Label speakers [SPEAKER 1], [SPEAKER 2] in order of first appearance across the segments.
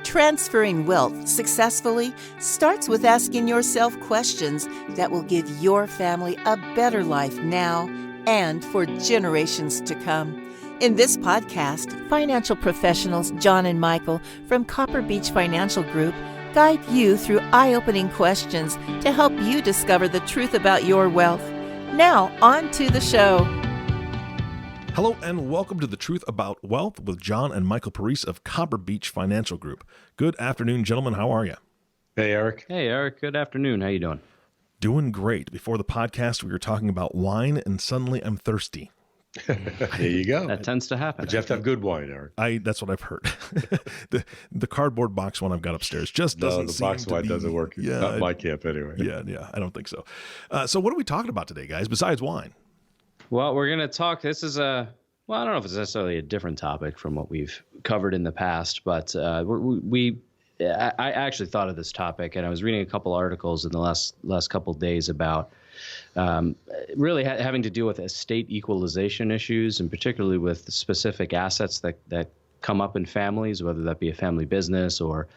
[SPEAKER 1] Transferring wealth successfully starts with asking yourself questions that will give your family a better life now and for generations to come. In this podcast, financial professionals John and Michael from Copper Beech Financial Group guide you through eye-opening questions to help you discover the truth about your wealth. Now, on to the show.
[SPEAKER 2] Hello and welcome to The Truth About Wealth with John and Michael Parise of Copper Beech Financial Group. Good afternoon, gentlemen. How are you?
[SPEAKER 3] Hey, Eric.
[SPEAKER 4] Hey, Eric. Good afternoon. How you doing?
[SPEAKER 2] Doing great. Before the podcast, we were talking about wine, and suddenly I'm thirsty.
[SPEAKER 3] There you go.
[SPEAKER 4] That tends to happen.
[SPEAKER 3] But you have to have good wine, Eric.
[SPEAKER 2] That's what I've heard. the cardboard box one I've got upstairs just doesn't seem to be...
[SPEAKER 3] No, the box wine doesn't work.
[SPEAKER 2] Yeah,
[SPEAKER 3] not in my camp anyway.
[SPEAKER 2] Yeah, I don't think so. So what are we talking about today, guys, besides wine?
[SPEAKER 4] Well, we're going to talk... This is a... Well, I don't know if it's necessarily a different topic from what we've covered in the past, but I actually thought of this topic, and I was reading a couple articles in the last couple of days about really having to deal with estate equalization issues, and particularly with specific assets that come up in families, whether that be a family business or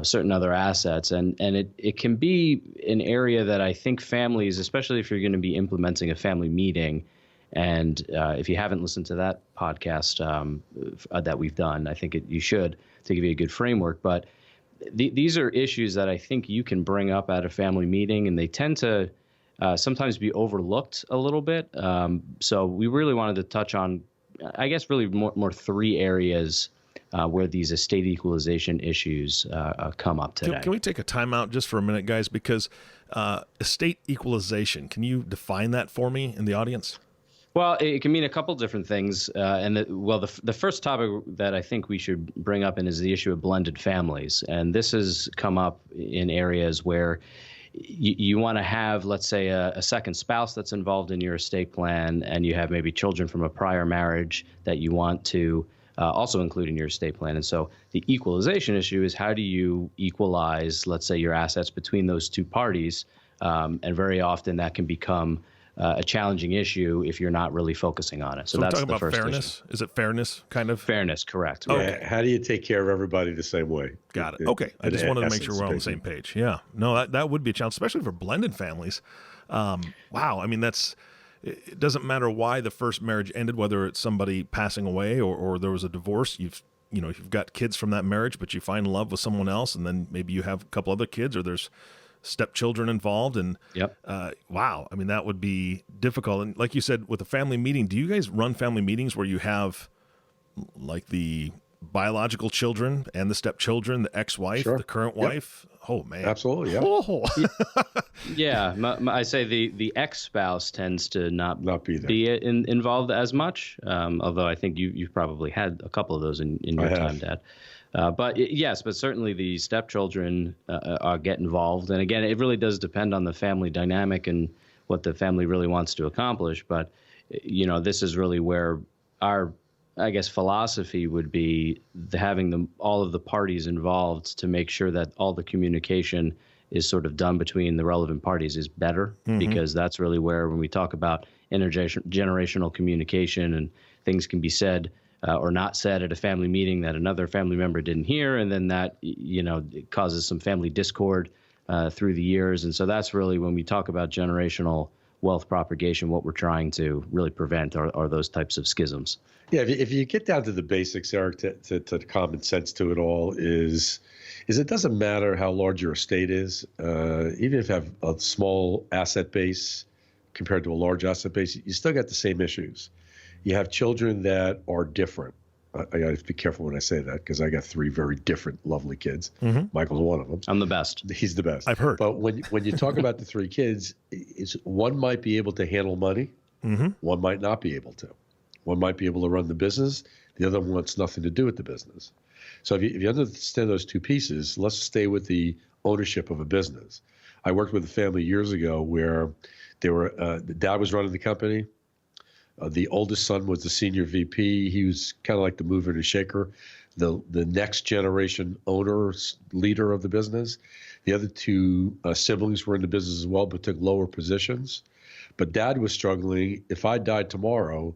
[SPEAKER 4] certain other assets. And it can be an area that I think families, especially if you're going to be implementing a family meeting, and if you haven't listened to that podcast that we've done, I think you should, to give you a good framework. But these are issues that I think you can bring up at a family meeting, and they tend to sometimes be overlooked a little bit. So we really wanted to touch on, I guess, really more three areas where these estate equalization issues come up today.
[SPEAKER 2] Can we take a timeout just for a minute, guys? Because estate equalization, can you define that for me in the audience?
[SPEAKER 4] Well, it can mean a couple different things. The first topic that I think we should bring up is the issue of blended families. And this has come up in areas where you want to have, let's say, a second spouse that's involved in your estate plan, and you have maybe children from a prior marriage that you want to also include in your estate plan. And so the equalization issue is, how do you equalize, let's say, your assets between those two parties? And very often that can become a challenging issue if you're not really focusing on it. So that's
[SPEAKER 2] talking
[SPEAKER 4] the
[SPEAKER 2] about
[SPEAKER 4] first
[SPEAKER 2] fairness.
[SPEAKER 4] issue.
[SPEAKER 2] Is it fairness, kind of?
[SPEAKER 4] Fairness, correct.
[SPEAKER 2] Okay.
[SPEAKER 3] How do you take care of everybody the same way?
[SPEAKER 2] Got it. Okay. I just wanted to make sure we're on the same page. Yeah. No, that would be a challenge, especially for blended families. Wow. I mean, it doesn't matter why the first marriage ended, whether it's somebody passing away or there was a divorce. You've got kids from that marriage, but you find love with someone else, and then maybe you have a couple other kids, or there's stepchildren involved, and wow, I mean, that would be difficult. And like you said, with a family meeting, do you guys run family meetings where you have like the biological children and the stepchildren, the ex-wife, the current wife? Oh man,
[SPEAKER 3] absolutely, yeah.
[SPEAKER 2] Oh.
[SPEAKER 4] Yeah, I say the ex-spouse tends to not be involved as much, although I think you've probably had a couple of those in your time, Dad. But certainly the stepchildren get involved. And again, it really does depend on the family dynamic and what the family really wants to accomplish. But, this is really where our, I guess, philosophy would be having all of the parties involved to make sure that all the communication is sort of done between the relevant parties is better, because that's really where, when we talk about intergenerational communication, and things can be said or not said at a family meeting that another family member didn't hear, and then that it causes some family discord through the years. And so that's really, when we talk about generational wealth propagation, what we're trying to really prevent are those types of schisms.
[SPEAKER 3] Yeah, if you get down to the basics, Eric, to the common sense to it all is it doesn't matter how large your estate is, even if you have a small asset base compared to a large asset base, you still got the same issues. You have children that are different. I got to be careful when I say that, because I got three very different, lovely kids. Michael's one of them.
[SPEAKER 4] I'm the best.
[SPEAKER 3] He's the best.
[SPEAKER 2] I've heard.
[SPEAKER 3] But when you talk about the three kids, one might be able to handle money. One might not be able to. One might be able to run the business. The other one wants nothing to do with the business. So if you understand those two pieces, let's stay with the ownership of a business. I worked with a family years ago where the dad was running the company. The oldest son was the senior VP. He was kind of like the mover and shaker, the next generation owner, leader of the business. The other two siblings were in the business as well, but took lower positions. But Dad was struggling. If I died tomorrow,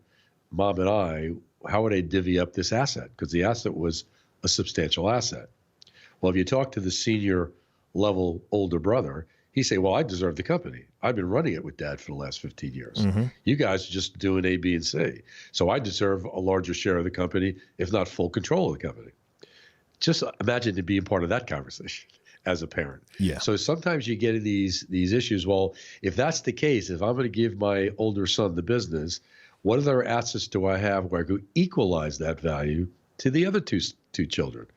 [SPEAKER 3] Mom and I, how would I divvy up this asset? Because the asset was a substantial asset. Well, if you talk to the senior level older brother, he say, well, I deserve the company. I've been running it with Dad for the last 15 years. You guys are just doing A, B, and C. So I deserve a larger share of the company, if not full control of the company. Just imagine to being part of that conversation as a parent.
[SPEAKER 2] Yeah.
[SPEAKER 3] So sometimes you get in these issues. Well, if that's the case, if I'm going to give my older son the business, what other assets do I have where I could equalize that value to the other two children?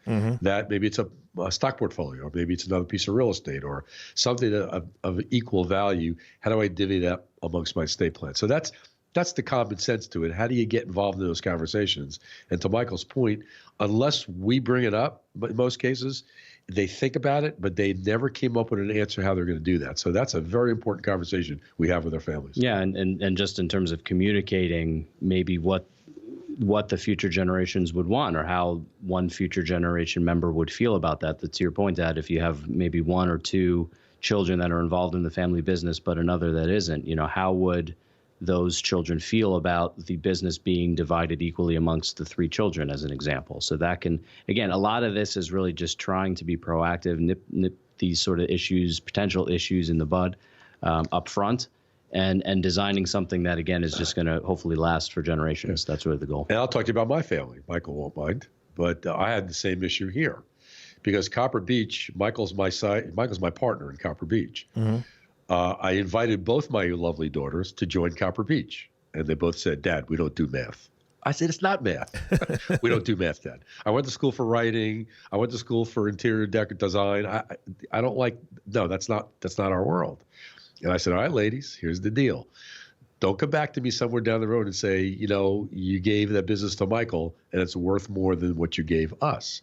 [SPEAKER 3] That maybe it's a stock portfolio, or maybe it's another piece of real estate, or something of equal value. How do I divvy that amongst my estate plan? So that's the common sense to it. How do you get involved in those conversations? And to Michael's point, unless we bring it up, but in most cases, they think about it, but they never came up with an answer how they're going to do that. So that's a very important conversation we have with our families.
[SPEAKER 4] Yeah, and just in terms of communicating maybe what the future generations would want, or how one future generation member would feel about that. That's your point, Dad. If you have maybe one or two children that are involved in the family business, but another that isn't, how would those children feel about the business being divided equally amongst the three children, as an example? So that can, again, a lot of this is really just trying to be proactive, nip these sort of issues, potential issues in the bud up front, and designing something that, again, is just going to hopefully last for generations. That's really the goal.
[SPEAKER 3] And I'll talk to you about my family. Michael won't mind, but I had the same issue here because Copper Beach, Michael's my partner in Copper Beach. I invited both my lovely daughters to join Copper Beach, and they both said, Dad, we don't do math. I said, it's not math. We don't do math, Dad. I went to school for writing. I went to school for interior design. I don't like, no, that's not our world. And I said, all right, ladies, here's the deal. Don't come back to me somewhere down the road and say, you gave that business to Michael and it's worth more than what you gave us.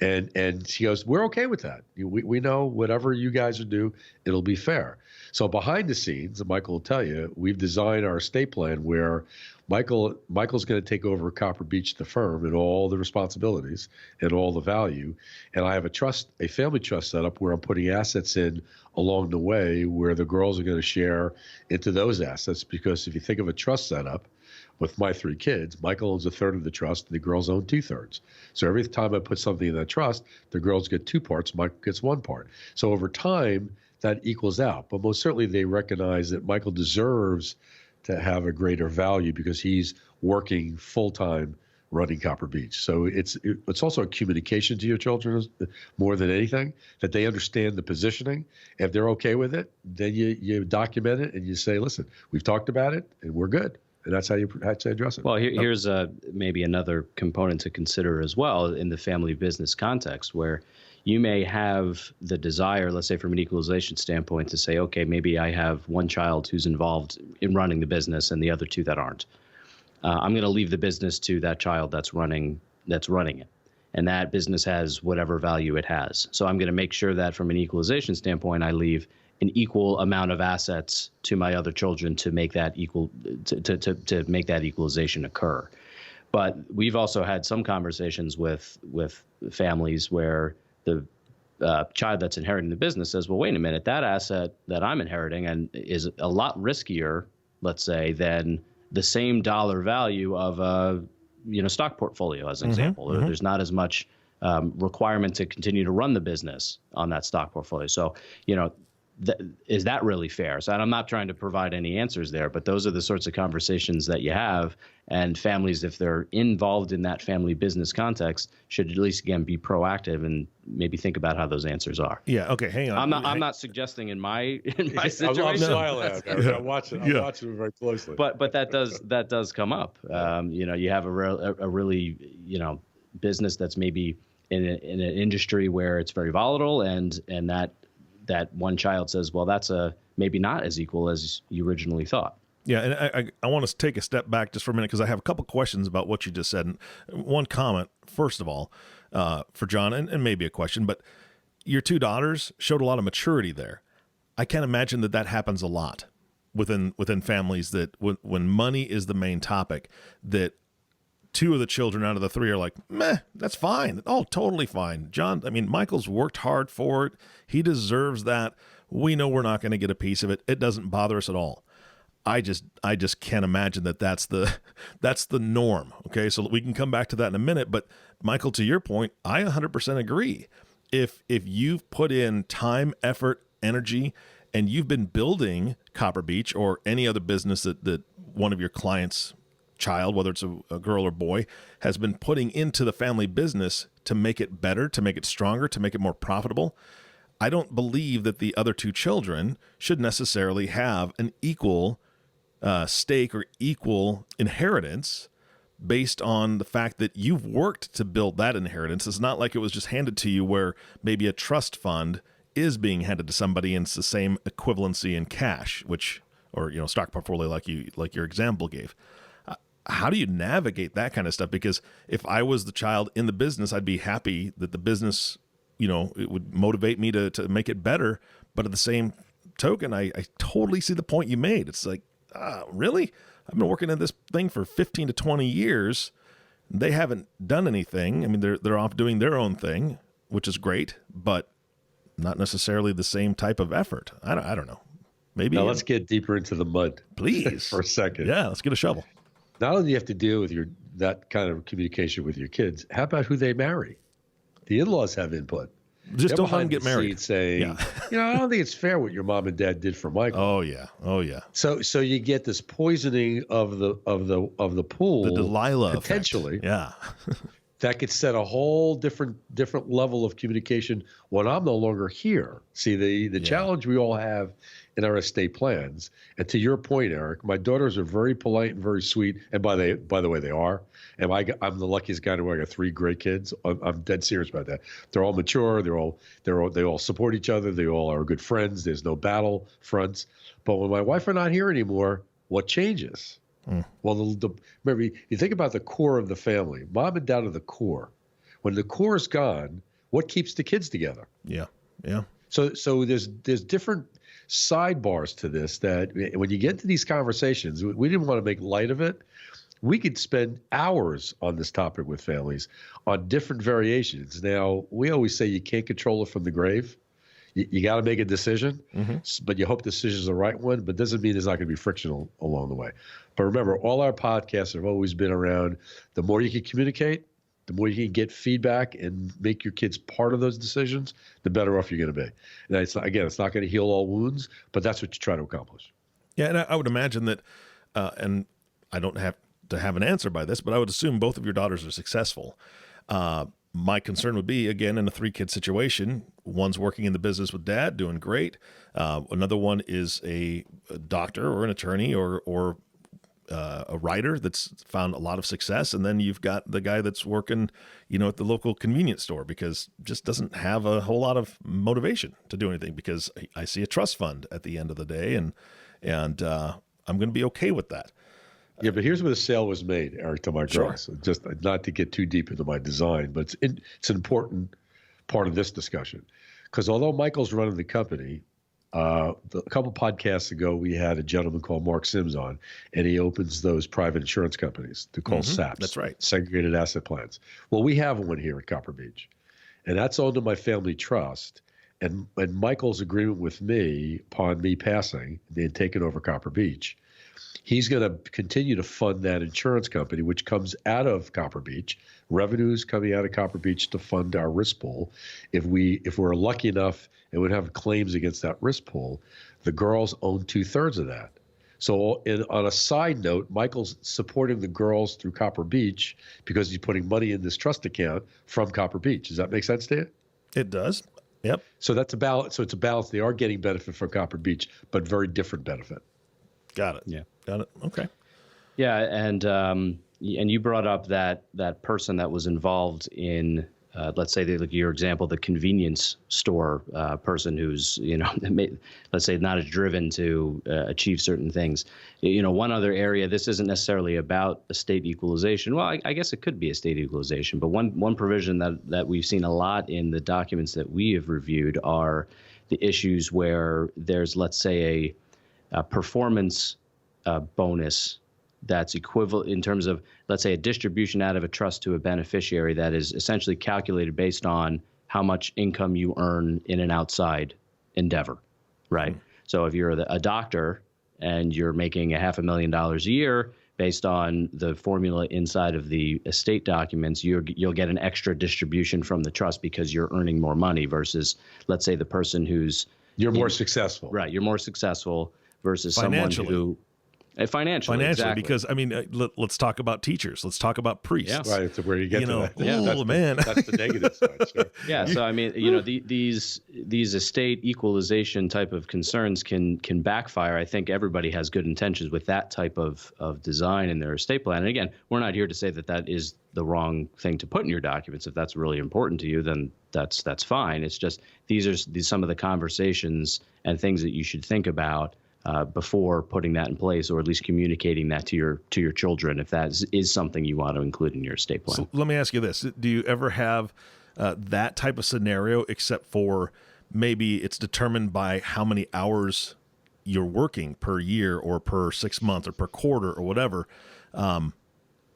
[SPEAKER 3] And she goes, we're okay with that. We know whatever you guys do, it'll be fair. So behind the scenes, Michael will tell you, we've designed our estate plan where Michael's going to take over Copper Beach, the firm, and all the responsibilities and all the value. And I have a family trust set up where I'm putting assets in along the way where the girls are going to share into those assets. Because if you think of a trust setup, with my three kids, Michael owns a third of the trust, and the girls own 2/3. So every time I put something in that trust, the girls get 2 parts, Michael gets 1 part. So over time, that equals out. But most certainly, they recognize that Michael deserves to have a greater value because he's working full-time running Copper Beach. So it's also a communication to your children more than anything, that they understand the positioning. If they're okay with it, then you document it and you say, listen, we've talked about it and we're good. And that's how you address it.
[SPEAKER 4] Well, here's maybe another component to consider as well in the family business context, where you may have the desire, let's say from an equalization standpoint, to say, okay, maybe I have one child who's involved in running the business and the other two that aren't. I'm going to leave the business to that child that's running it. And that business has whatever value it has. So I'm going to make sure that from an equalization standpoint, I leave an equal amount of assets to my other children to make that equal to make that equalization occur. But we've also had some conversations with families where the child that's inheriting the business says, well, wait a minute, that asset that I'm inheriting and is a lot riskier, let's say, than the same dollar value of a stock portfolio, as an example. There's not as much requirement to continue to run the business on that stock portfolio. So, is that really fair? So I'm not trying to provide any answers there, but those are the sorts of conversations that you have. And families, if they're involved in that family business context, should at least, again, be proactive and maybe think about how those answers are.
[SPEAKER 2] Yeah. Okay. Hang on.
[SPEAKER 4] I'm not suggesting in my situation.
[SPEAKER 3] I'm smiling at it. I'm watching it very closely.
[SPEAKER 4] But that does come up. You have a really business that's maybe in an industry where it's very volatile, and that one child says, well, that's maybe not as equal as you originally thought.
[SPEAKER 2] Yeah, and I want to take a step back just for a minute because I have a couple questions about what you just said. And one comment, first of all, for John, and maybe a question, but your two daughters showed a lot of maturity there. I can't imagine that happens a lot within families, that when money is the main topic, that two of the children out of the three are like, meh, that's fine. Oh, totally fine. John, Michael's worked hard for it. He deserves that. We know we're not going to get a piece of it. It doesn't bother us at all. I just can't imagine that's the norm. Okay. So we can come back to that in a minute, but Michael, to your point, I 100% agree. if you've put in time, effort, energy, and you've been building Copper Beach or any other business that one of your clients' child, whether it's a girl or boy, has been putting into the family business to make it better, to make it stronger, to make it more profitable, I don't believe that the other two children should necessarily have an equal stake or equal inheritance based on the fact that you've worked to build that inheritance. It's not like it was just handed to you where maybe a trust fund is being handed to somebody and it's the same equivalency in cash, or stock portfolio like your example gave. How do you navigate that kind of stuff? Because if I was the child in the business, I'd be happy that the business, it would motivate me to make it better. But at the same token, I totally see the point you made. It's like, really? I've been working at this thing for 15 to 20 years. They haven't done anything. I mean, they're off doing their own thing, which is great, but not necessarily the same type of effort. I don't know. Maybe.
[SPEAKER 3] Now let's get deeper into the mud,
[SPEAKER 2] please,
[SPEAKER 3] for a second.
[SPEAKER 2] Yeah, let's get a shovel.
[SPEAKER 3] Not only do you have to deal with that kind of communication with your kids, how about who they marry? The in-laws have input.
[SPEAKER 2] Just don't let them get married.
[SPEAKER 3] Saying, I don't think it's fair what your mom and dad did for Michael.
[SPEAKER 2] Oh yeah.
[SPEAKER 3] So you get this poisoning of the pool,
[SPEAKER 2] the Delilah
[SPEAKER 3] potentially.
[SPEAKER 2] Effect. Yeah.
[SPEAKER 3] That could set a whole different level of communication when I'm no longer here. See, the challenge we all have in our estate plans, and to your point, Eric, my daughters are very polite and very sweet, and by the way, they are. And I'm the luckiest guy in the world. I got 3 great kids. I'm dead serious about that. They're all mature. They all support each other. They all are good friends. There's no battle fronts. But when my wife are not here anymore, what changes? Well, remember, you think about the core of the family. Mom and dad are the core. When the core is gone, what keeps the kids together?
[SPEAKER 2] Yeah.
[SPEAKER 3] So there's different sidebars to this that when you get to these conversations, we didn't want to make light of it. We could spend hours on this topic with families on different variations. Now, we always say you can't control it from the grave. You got to make a decision, but you hope the decision is the right one, but doesn't mean there's not going to be friction along the way. But remember, all our podcasts have always been around the more you can communicate, the more you can get feedback and make your kids part of those decisions, the better off you're going to be. And it's not going to heal all wounds, but that's what you try to accomplish.
[SPEAKER 2] Yeah, and I would imagine that, and I don't have to have an answer by this, but I would assume both of your daughters are successful. My concern would be, again, in a 3-kid situation, one's working in the business with dad, doing great. Another one is a doctor or an attorney or a writer that's found a lot of success. And then you've got the guy that's working, at the local convenience store because just doesn't have a whole lot of motivation to do anything because I see a trust fund at the end of the day and I'm going to be okay with that.
[SPEAKER 3] Yeah, but here's where the sale was made, Eric, to my girls. Sure. Just not to get too deep into my design, but it's an important part of this discussion. Because although Michael's running the company, a couple podcasts ago, we had a gentleman called Mark Sims on, and he opens those private insurance companies to call SAPs.
[SPEAKER 2] That's right.
[SPEAKER 3] Segregated Asset Plans. Well, we have one here at Copper Beach, and that's owned in my family trust. And Michael's agreement with me, upon me passing, they had taken over Copper Beach. He's going to continue to fund that insurance company, which comes out of Copper Beach, revenues coming out of Copper Beach to fund our risk pool. If we're lucky enough and would have claims against that risk pool, the girls own 2/3 of that. So on a side note, Michael's supporting the girls through Copper Beach because he's putting money in this trust account from Copper Beach. Does that make sense to you?
[SPEAKER 2] It does. Yep.
[SPEAKER 3] So that's a balance. So it's a balance. They are getting benefit from Copper Beach, but very different benefit.
[SPEAKER 2] Got it.
[SPEAKER 4] Yeah.
[SPEAKER 2] Got it. Okay.
[SPEAKER 4] Yeah, and you brought up that person that was involved in, let's say, like your example, the convenience store person who's, let's say, not as driven to achieve certain things. One other area, this isn't necessarily about estate equalization. Well, I guess it could be estate equalization, but one provision that we've seen a lot in the documents that we have reviewed are the issues where there's, let's say, a performance bonus that's equivalent in terms of, let's say, a distribution out of a trust to a beneficiary that is essentially calculated based on how much income you earn in an outside endeavor, right? Mm-hmm. So if you're a doctor and you're making $500,000 a year, based on the formula inside of the estate documents, you'll get an extra distribution from the trust because you're earning more money versus, let's say, the person who's
[SPEAKER 3] more successful.
[SPEAKER 4] Right, you're more successful versus someone who financially, exactly.
[SPEAKER 2] Because I mean, let's talk about teachers. Let's talk about priests.
[SPEAKER 3] Yeah. Right, to where you get to that.
[SPEAKER 2] Yeah,
[SPEAKER 3] that's the negative side. Sure.
[SPEAKER 4] Yeah, so I mean, these estate equalization type of concerns can backfire. I think everybody has good intentions with that type of design in their estate plan. And again, we're not here to say that is the wrong thing to put in your documents. If that's really important to you, then that's fine. It's just these are some of the conversations and things that you should think about before putting that in place, or at least communicating that to your children, if that is something you want to include in your estate plan.
[SPEAKER 2] So let me ask you this: do you ever have that type of scenario, except for maybe it's determined by how many hours you're working per year, or per 6 months, or per quarter, or whatever?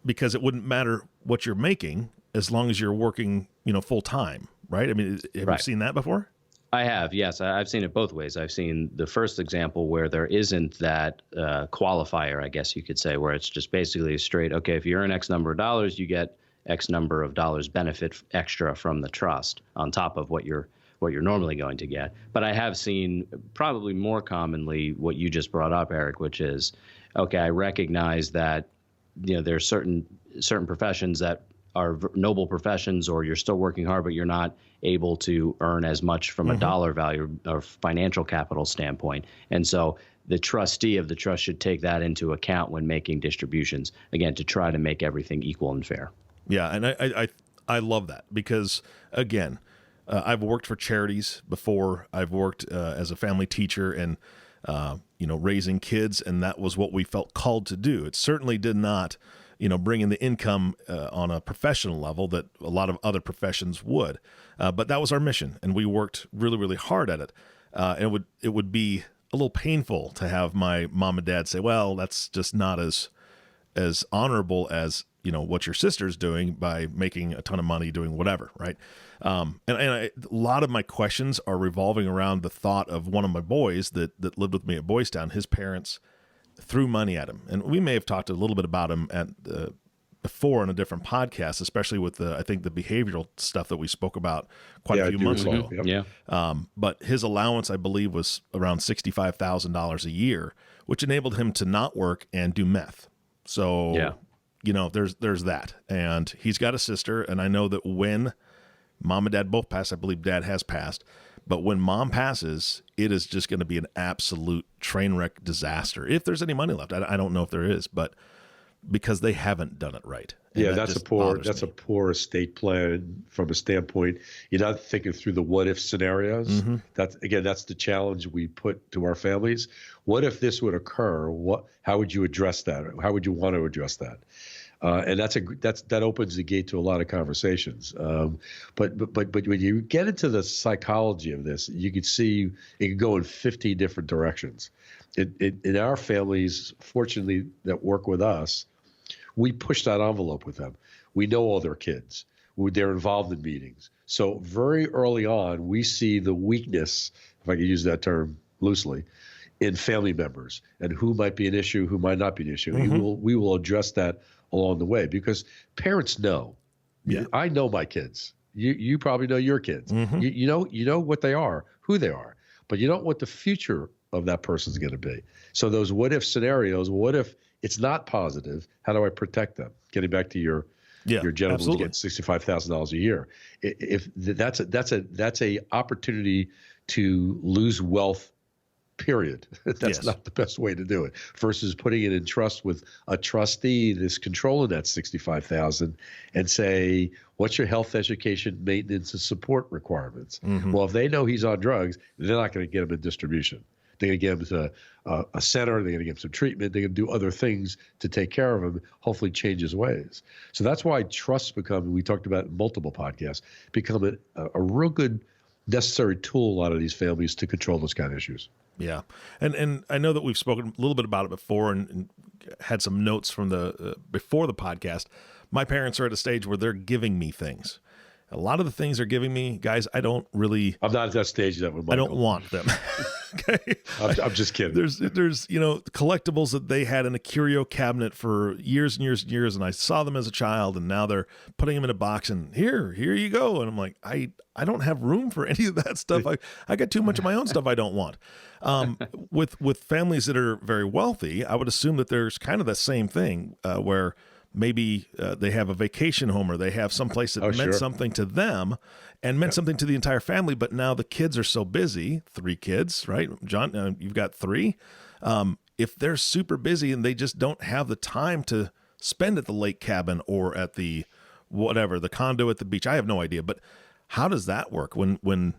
[SPEAKER 2] Because it wouldn't matter what you're making as long as you're working, full time, right? I mean, have you seen that before?
[SPEAKER 4] I have, yes. I've seen it both ways. I've seen the first example where there isn't that qualifier, I guess you could say, where it's just basically straight, okay, if you earn X number of dollars, you get X number of dollars benefit extra from the trust on top of what you're normally going to get. But I have seen probably more commonly what you just brought up, Eric, which is, okay, I recognize that there's certain professions that are noble professions, or you're still working hard, but you're not able to earn as much from a dollar value or financial capital standpoint. And so the trustee of the trust should take that into account when making distributions, again, to try to make everything equal and fair.
[SPEAKER 2] Yeah, and I love that because, again, I've worked for charities before. I've worked as a family teacher and, raising kids, and that was what we felt called to do. It certainly did not bring in the income on a professional level that a lot of other professions would. But that was our mission, and we worked really, really hard at it. And it would be a little painful to have my mom and dad say, well, that's just not as honorable as, what your sister's doing by making a ton of money doing whatever, right? A lot of my questions are revolving around the thought of one of my boys that lived with me at Boys Town. His parents threw money at him. And we may have talked a little bit about him before on a different podcast, especially with I think the behavioral stuff that we spoke about quite a few months ago.
[SPEAKER 3] Yep.
[SPEAKER 4] Yeah.
[SPEAKER 2] But his allowance, I believe, was around $65,000 a year, which enabled him to not work and do meth. So, there's that. And he's got a sister. And I know that when mom and dad both passed, I believe dad has passed, but when mom passes, it is just going to be an absolute train wreck disaster. If there's any money left, I don't know if there is, but because they haven't done it right. And
[SPEAKER 3] yeah, that's a poor estate plan from a standpoint. You're not thinking through the what if scenarios. Mm-hmm. That's the challenge we put to our families. What if this would occur? How would you address that? How would you want to address that? And that opens the gate to a lot of conversations. But when you get into the psychology of this, you could see it could go in 50 different directions. In our families, fortunately, that work with us, we push that envelope with them. We know all their kids. They're involved in meetings. So very early on, we see the weakness, if I can use that term loosely, in family members and who might be an issue, who might not be an issue. Mm-hmm. We will address that along the way because parents know. Yeah. I know my kids. You probably know your kids. Mm-hmm. You know what they are, who they are, but you don't know what the future of that person's going to be. So those what if scenarios, what if it's not positive? How do I protect them? Getting back to your gentleman who's getting $65,000 a year. If that's a opportunity to lose wealth. Period. That's not the best way to do it. Versus putting it in trust with a trustee that's controlling that $65,000 and say, what's your health, education, maintenance, and support requirements? Mm-hmm. Well, if they know he's on drugs, they're not going to get him in distribution. They're going to get him to a center. They're going to get him some treatment. They're going to do other things to take care of him, hopefully change his ways. So that's why trusts become, we talked about in multiple podcasts, become a real good necessary tool, a lot of these families, to control those kind of issues.
[SPEAKER 2] Yeah. And I know that we've spoken a little bit about it before and had some notes from before the podcast. My parents are at a stage where they're giving me things. A lot of the things they're giving me, guys, I'm not
[SPEAKER 3] at that stage yet with Michael.
[SPEAKER 2] I don't want them. Okay.
[SPEAKER 3] I'm just kidding.
[SPEAKER 2] There's collectibles that they had in a curio cabinet for years and years and years, and I saw them as a child, and now they're putting them in a box and here you go. And I'm like, I don't have room for any of that stuff. I got too much of my own stuff I don't want. With families that are very wealthy, I would assume that there's kind of the same thing where maybe they have a vacation home or they have some place that meant something to them and meant something to the entire family. But now the kids are so busy, 3 kids, right? John, you've got 3. If they're super busy and they just don't have the time to spend at the lake cabin or at the the condo at the beach, I have no idea. But how does that work when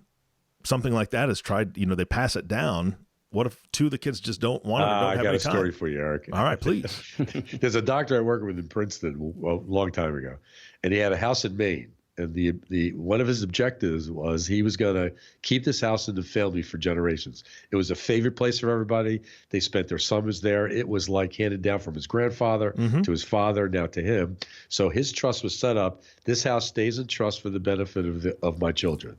[SPEAKER 2] something like that is tried, they pass it down? What if 2 of the kids just don't want it or don't have any time?
[SPEAKER 3] I got a story for you, Eric.
[SPEAKER 2] All right, please.
[SPEAKER 3] There's a doctor I worked with in Princeton a long time ago, and he had a house in Maine. And the one of his objectives was he was going to keep this house in the family for generations. It was a favorite place for everybody. They spent their summers there. It was like handed down from his grandfather to his father, now to him. So his trust was set up. This house stays in trust for the benefit of my children.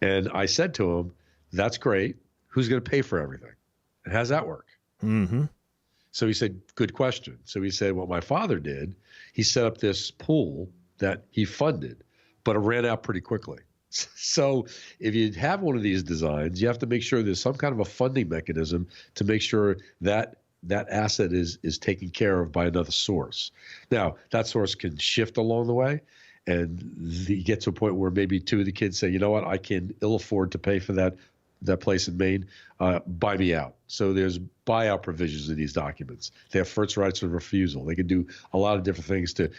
[SPEAKER 3] And I said to him, that's great. Who's going to pay for everything? And how's that work?
[SPEAKER 2] Mm-hmm.
[SPEAKER 3] So he said, good question. So he said, what my father did, he set up this pool that he funded, but it ran out pretty quickly. So if you have one of these designs, you have to make sure there's some kind of a funding mechanism to make sure that that asset is taken care of by another source. Now, that source can shift along the way. And you get to a point where maybe 2 of the kids say, you know what, I can ill afford to pay for that place in Maine, buy me out. So there's buyout provisions in these documents. They have first rights of refusal. They can do a lot of different things to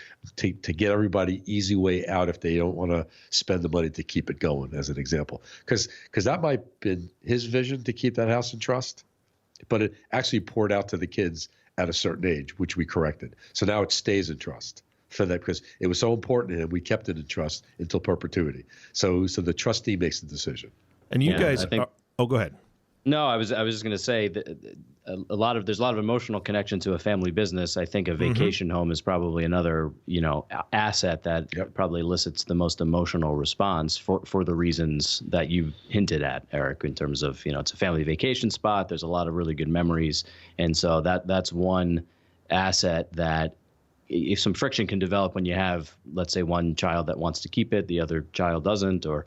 [SPEAKER 3] get everybody easy way out if they don't want to spend the money to keep it going, as an example. Because that might have been his vision to keep that house in trust, but it actually poured out to the kids at a certain age, which we corrected. So now it stays in trust for that because it was so important to him. We kept it in trust until perpetuity. So the trustee makes the decision.
[SPEAKER 2] And you guys, go ahead.
[SPEAKER 4] No, I was just going to say that there's a lot of emotional connection to a family business. I think a vacation home is probably another, asset that probably elicits the most emotional response for the reasons that you hinted at, Eric, in terms of, it's a family vacation spot. There's a lot of really good memories. And so that's one asset that if some friction can develop when you have, let's say, one child that wants to keep it, the other child doesn't, or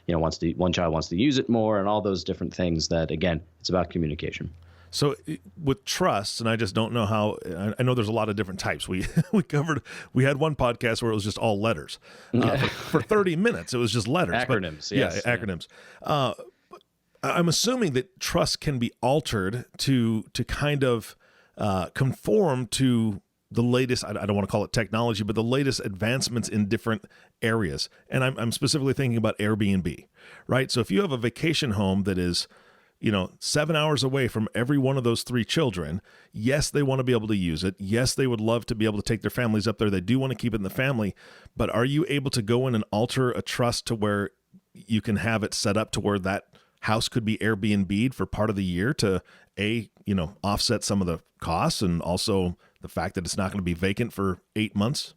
[SPEAKER 4] one child wants to use it more, and all those different things that, again, it's about communication.
[SPEAKER 2] So with trusts, and I just don't know how, I know there's a lot of different types. We had one podcast where it was just all letters. For 30 minutes, it was just letters.
[SPEAKER 4] Acronyms,
[SPEAKER 2] but, yes. Yeah, acronyms. I'm assuming that trust can be altered to kind of conform to the latest, I don't want to call it technology, but the latest advancements in different areas. And I'm specifically thinking about Airbnb, right? So if you have a vacation home that is, 7 hours away from every one of those 3 children, yes, they want to be able to use it. Yes, they would love to be able to take their families up there. They do want to keep it in the family, but are you able to go in and alter a trust to where you can have it set up to where that house could be Airbnb'd for part of the year to offset some of the costs and also the fact that it's not going to be vacant for 8 months?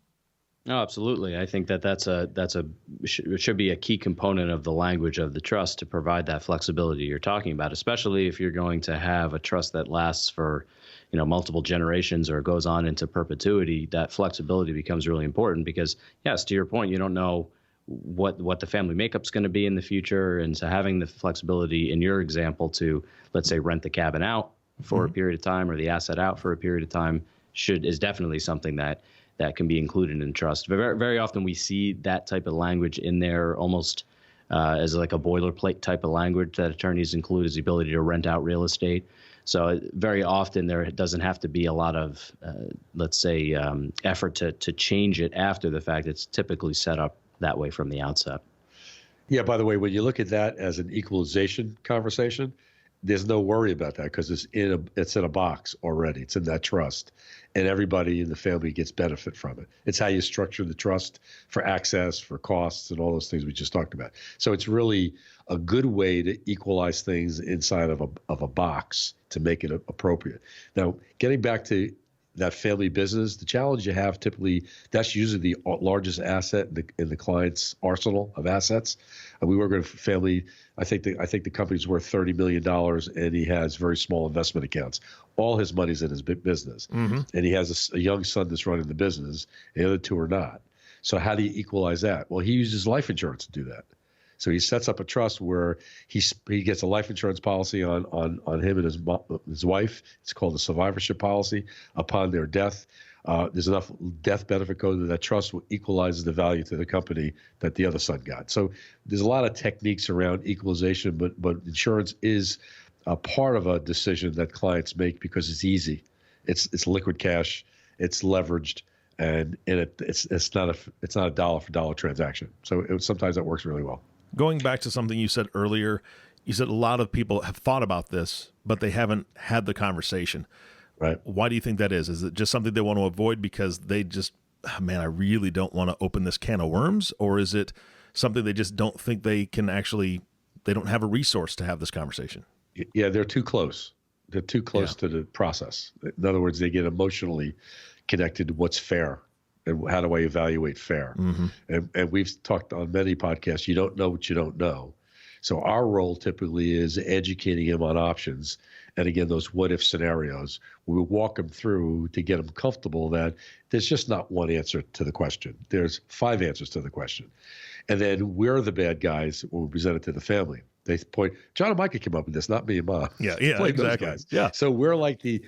[SPEAKER 4] No, absolutely. I think it should be a key component of the language of the trust to provide that flexibility you're talking about, especially if you're going to have a trust that lasts for, multiple generations or goes on into perpetuity. That flexibility becomes really important because, yes, to your point, you don't know what the family makeup's going to be in the future, and so having the flexibility in your example to, let's say, rent the cabin out for a period of time or the asset out for a period of time is definitely something that can be included in trust. Very, very often we see that type of language in there almost as like a boilerplate type of language that attorneys include, is the ability to rent out real estate. So very often there doesn't have to be a lot of, effort to change it after the fact. It's typically set up that way from the outset.
[SPEAKER 3] Yeah, by the way, when you look at that as an equalization conversation, there's no worry about that because it's in a box already. It's in that trust, and everybody in the family gets benefit from it. It's how you structure the trust for access, for costs, and all those things we just talked about. So it's really a good way to equalize things inside of a box to make it appropriate. Now, getting back to that family business, the challenge you have typically, that's usually the largest asset in the client's arsenal of assets. And we work with a family. I think the company's worth $30 million, and he has very small investment accounts. All his money's in his business, and he has a young son that's running the business. The other two are not. So how do you equalize that? Well, he uses life insurance to do that. So he sets up a trust where he gets a life insurance policy on him and his wife. It's called a survivorship policy. Upon their death, there's enough death benefit code that trust equalizes the value to the company that the other son got. So there's a lot of techniques around equalization, but insurance is a part of a decision that clients make because it's easy. It's liquid cash. It's leveraged. And it's not a dollar for dollar transaction. So sometimes that works really well.
[SPEAKER 2] Going back to something you said earlier, you said a lot of people have thought about this, but they haven't had the conversation.
[SPEAKER 3] Right.
[SPEAKER 2] Why do you think that is? Is it just something they want to avoid because they just, man, I really don't want to open this can of worms? Or is it something they just don't think they can actually, they don't have a resource to have this conversation?
[SPEAKER 3] Yeah, they're too close. They're too close to the process. In other words, they get emotionally connected to what's fair. And how do I evaluate fair? And we've talked on many podcasts, you don't know what you don't know. So our role typically is educating him on options. And again, those what if scenarios, we walk them through to get them comfortable that there's just not one answer to the question. There's 5 answers to the question. And then we're the bad guys when we present it to the family. They point, John and Michael came up with this, not me and Mom.
[SPEAKER 2] Yeah, exactly.
[SPEAKER 3] Guys.
[SPEAKER 2] Yeah.
[SPEAKER 3] So we're like the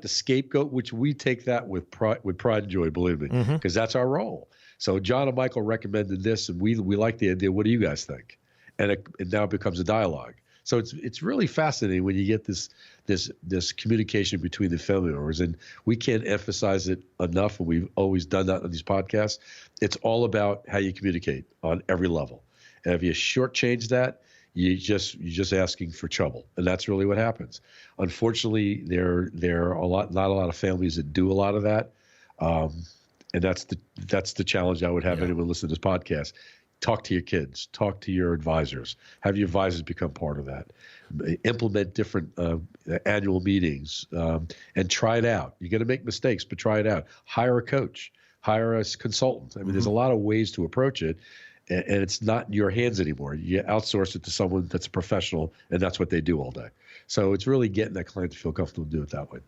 [SPEAKER 3] scapegoat, which we take that with pride and joy, believe me, because that's our role. So John and Michael recommended this, and we like the idea. What do you guys think? And it now becomes a dialogue. So it's really fascinating when you get this communication between the family members, and we can't emphasize it enough. And we've always done that on these podcasts. It's all about how you communicate on every level, and if you shortchange that, you're just asking for trouble, and that's really what happens. Unfortunately, there are not a lot of families that do a lot of that, and that's the challenge I would have anyone listen to this podcast. Talk to your kids, talk to your advisors, have your advisors become part of that. Implement different annual meetings, and try it out. You're going to make mistakes, but try it out. Hire a coach, hire a consultant. I mean, there's a lot of ways to approach it. And it's not in your hands anymore. You outsource it to someone that's a professional, and that's what they do all day. So it's really getting that client to feel comfortable to do it that way.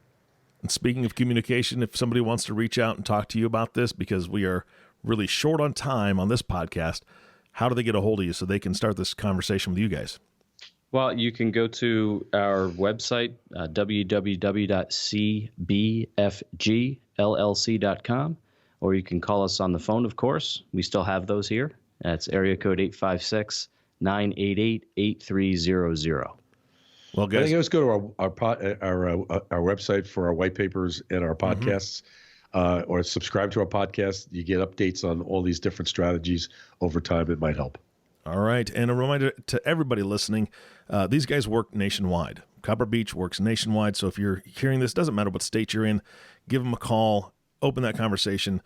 [SPEAKER 2] And speaking of communication, if somebody wants to reach out and talk to you about this, because we are really short on time on this podcast, how do they get a hold of you so they can start this conversation with you guys?
[SPEAKER 4] Well, you can go to our website, www.cbfgllc.com, or you can call us on the phone, of course. We still have those here. That's area code 856-988-8300.
[SPEAKER 2] Well, guys,
[SPEAKER 3] I think let's go to our website for our white papers and our podcasts, or subscribe to our podcast. You get updates on all these different strategies over time. It might help.
[SPEAKER 2] All right. And a reminder to everybody listening, these guys work nationwide. Copper Beech works nationwide. So if you're hearing this, doesn't matter what state you're in, give them a call, open that conversation.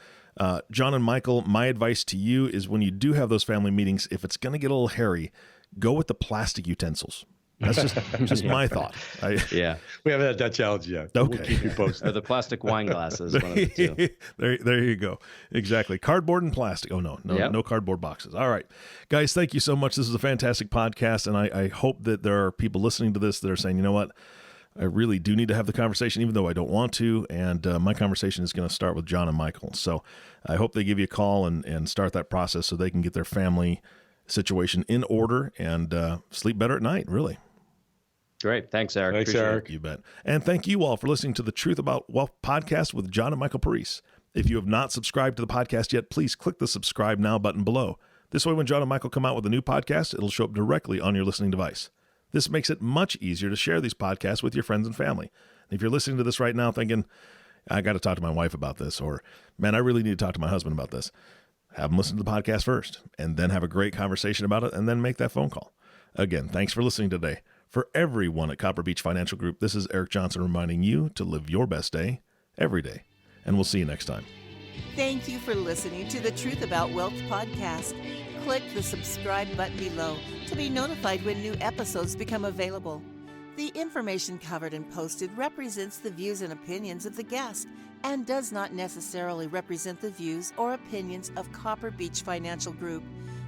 [SPEAKER 2] John and Michael, my advice to you is when you do have those family meetings, if it's going to get a little hairy, go with the plastic utensils. That's just my thought.
[SPEAKER 3] We haven't had that challenge yet.
[SPEAKER 2] Okay.
[SPEAKER 3] We'll keep you posted.
[SPEAKER 4] Or the plastic wine glasses. One of the two.
[SPEAKER 2] There you go. Exactly. Cardboard and plastic. Oh, no cardboard boxes. All right. Guys, thank you so much. This is a fantastic podcast, and I hope that there are people listening to this that are saying, you know what? I really do need to have the conversation, even though I don't want to. And my conversation is going to start with John and Michael. So I hope they give you a call and start that process so they can get their family situation in order and sleep better at night, really.
[SPEAKER 4] Great. Thanks, Eric.
[SPEAKER 3] Thanks,
[SPEAKER 4] Appreciate
[SPEAKER 3] Eric.
[SPEAKER 2] You bet. And thank you all for listening to the Truth About Wealth podcast with John and Michael Parise. If you have not subscribed to the podcast yet, please click the subscribe now button below. This way, when John and Michael come out with a new podcast, it'll show up directly on your listening device. This makes it much easier to share these podcasts with your friends and family. And if you're listening to this right now thinking, I got to talk to my wife about this, or, man, I really need to talk to my husband about this, have them listen to the podcast first, and then have a great conversation about it, and then make that phone call. Again, thanks for listening today. For everyone at Copper Beech Financial Group, this is Eric Johnson reminding you to live your best day every day. And we'll see you next time.
[SPEAKER 1] Thank you for listening to the Truth About Wealth podcast. Click the subscribe button below to be notified when new episodes become available. The information covered and posted represents the views and opinions of the guest and does not necessarily represent the views or opinions of Copper Beech Financial Group.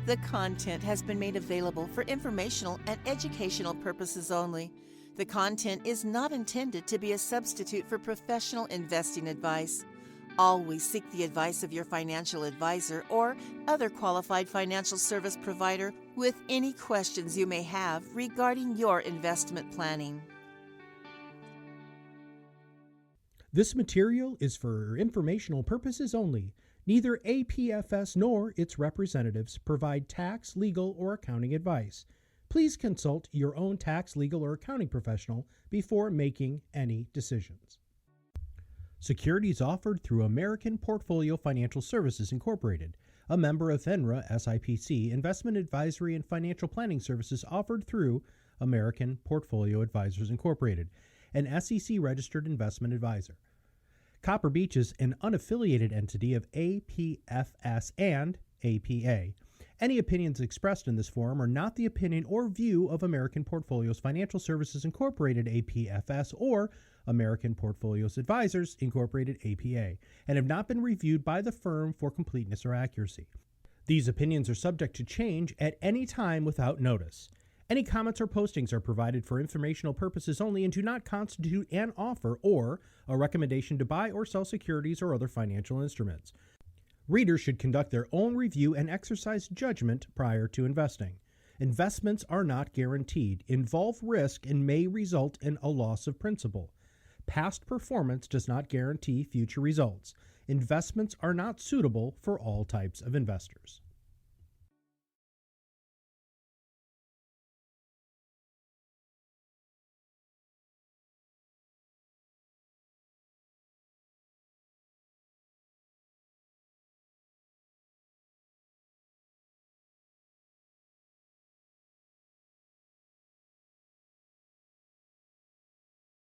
[SPEAKER 1] The content has been made available for informational and educational purposes only. The content is not intended to be a substitute for professional investing advice. Always seek the advice of your financial advisor or other qualified financial service provider with any questions you may have regarding your investment planning.
[SPEAKER 5] This material is for informational purposes only. Neither APFS nor its representatives provide tax, legal, or accounting advice. Please consult your own tax, legal, or accounting professional before making any decisions. Securities offered through American Portfolio Financial Services Incorporated, a member of FINRA SIPC. Investment advisory and financial planning services offered through American Portfolio Advisors Incorporated, an SEC-registered investment advisor. Copper Beech is an unaffiliated entity of APFS and APA. Any opinions expressed in this forum are not the opinion or view of American Portfolios Financial Services Incorporated, APFS, or American Portfolios Advisors Incorporated, APA, and have not been reviewed by the firm for completeness or accuracy. These opinions are subject to change at any time without notice. Any comments or postings are provided for informational purposes only and do not constitute an offer or a recommendation to buy or sell securities or other financial instruments. Readers should conduct their own review and exercise judgment prior to investing. Investments are not guaranteed, involve risk, and may result in a loss of principal. Past performance does not guarantee future results. Investments are not suitable for all types of investors.